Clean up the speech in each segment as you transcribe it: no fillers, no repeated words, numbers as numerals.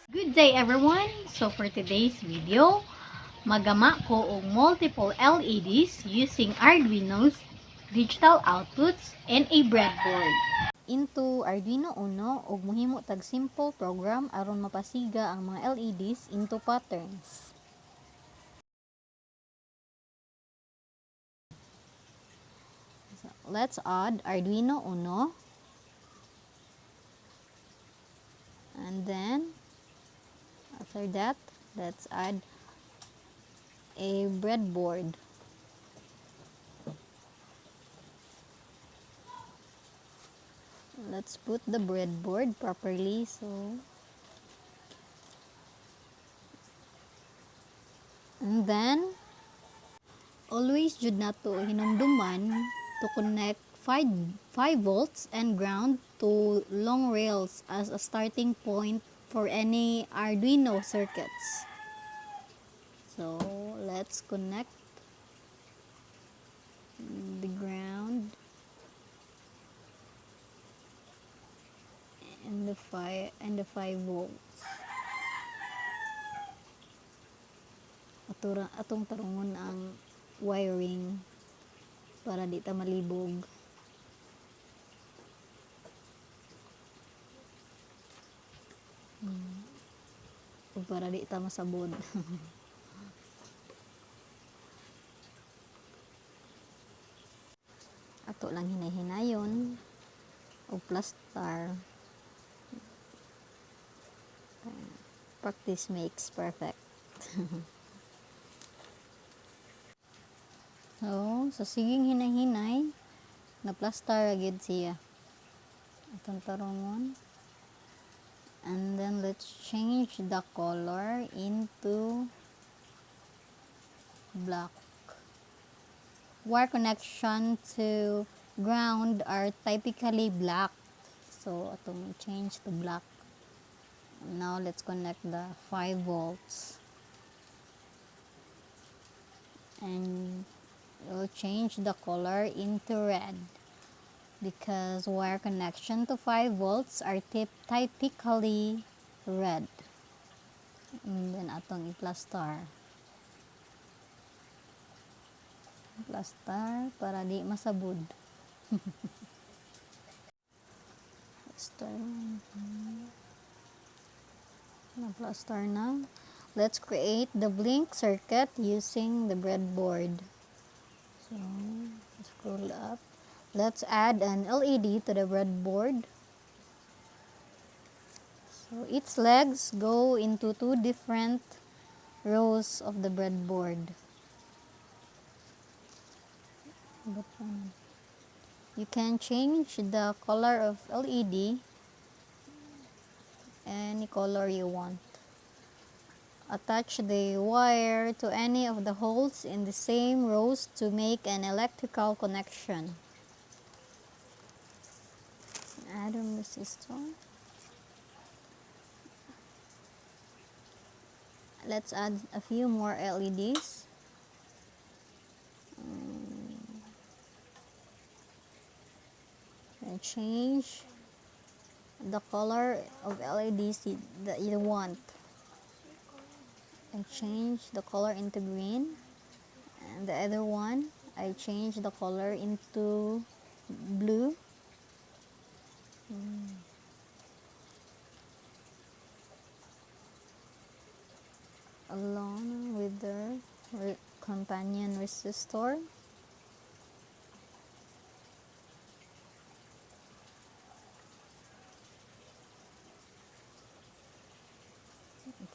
Good day everyone! So for today's video, magama ko og multiple LEDs using Arduino's digital outputs and a breadboard. Into Arduino Uno og mohimo tag simple program aron mapasiga ang mga LEDs into patterns. So, let's add Arduino Uno. And then after that, let's add a breadboard. Let's put the breadboard properly. And then always jud nato hinumduman to connect 5 volts and ground to long rails as a starting point for any Arduino circuits. So let's connect the ground and the 5 volts. Atong tarungon ang wiring para di ta malibog. O para di ta masabod. Ato lang hinay-hinayon o plaster. Practice makes perfect. So, sa siging hinay-hinay, na-plaster agad siya. Atong tarungon. And then, let's change the color into black. Wire connection to ground are typically black. So, atong change to black. Now, let's connect the 5 volts. And we'll change the color into red because wire connection to 5 volts are typically red. And then atong i-plaster para di masabod. Na-plaster na. Let's create the blink circuit using the breadboard. So, scroll up. Let's add an LED to the breadboard. So, its legs go into 2 different rows of the breadboard. You can change the color of LED any color you want. Attach the wire to any of the holes in the same rows to make an electrical connection. Add a resistor. Let's add a few more LEDs. And change the color of LEDs that you want. And change the color into green. And the other one, I change the color into blue. Along with the companion resistor.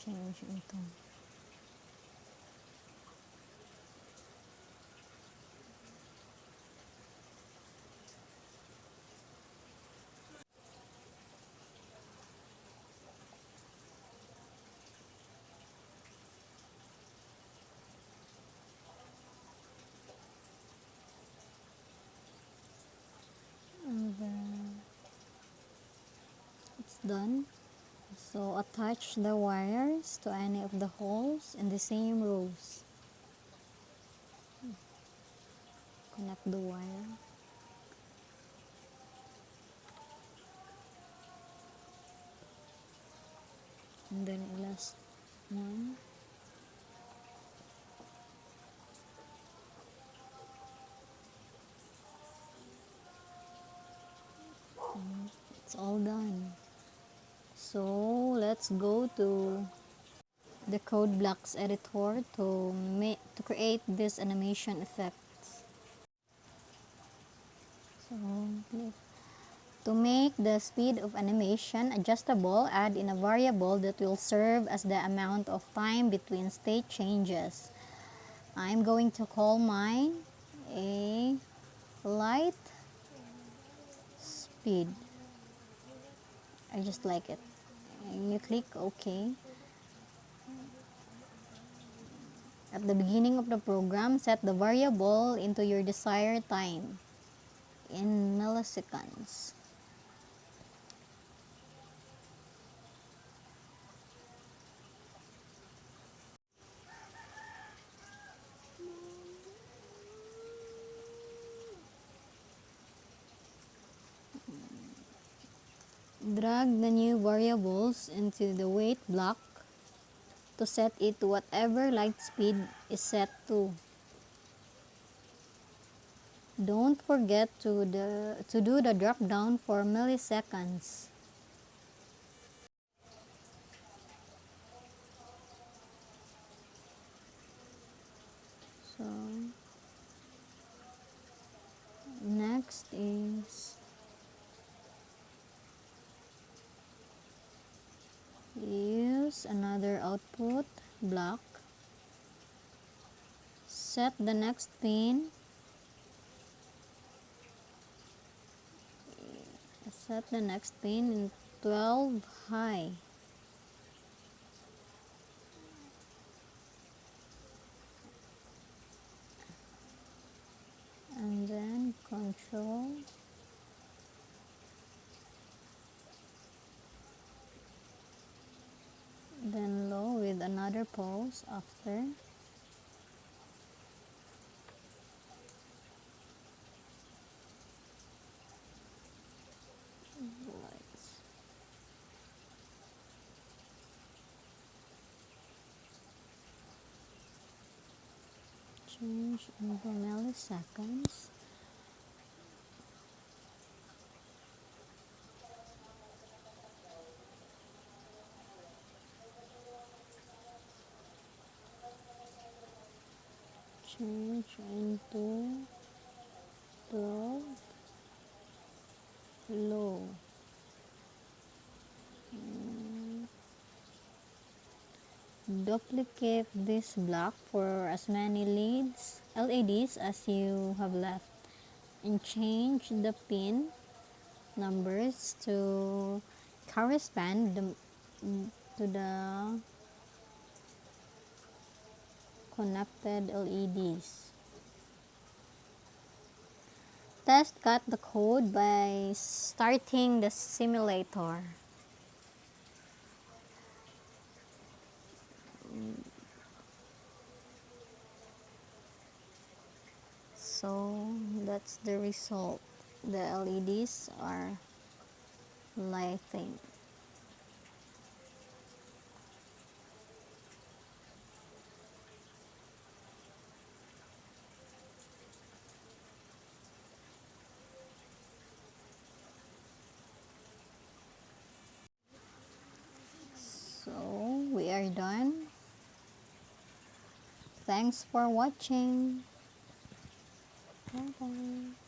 Change into and then it's done. So attach the wires to any of the holes in the same rows. Connect the wire. And then One. It's all done. So let's go to the code blocks editor to create this animation effects. So to make the speed of animation adjustable, add in a variable that will serve as the amount of time between state changes. I'm going to call mine a light speed. I just like it. And you click OK. At the beginning of the program, set the variable into your desired time in milliseconds. Drag the new variables into the wait block to set it to whatever light speed is set to. Don't forget to do the drop down for milliseconds. So next is use another output block. Set the next pin. Set the next pin in 12 high. And then control. Then low with another pulse after. Lights. Change into milliseconds. Change into 12 low. Duplicate this block for as many LEDs as you have left and change the pin numbers to correspond to the connected LEDs. Test cut the code by starting the simulator. So that's the result. The LEDs are lighting. So we are done. Thanks for watching. Bye bye.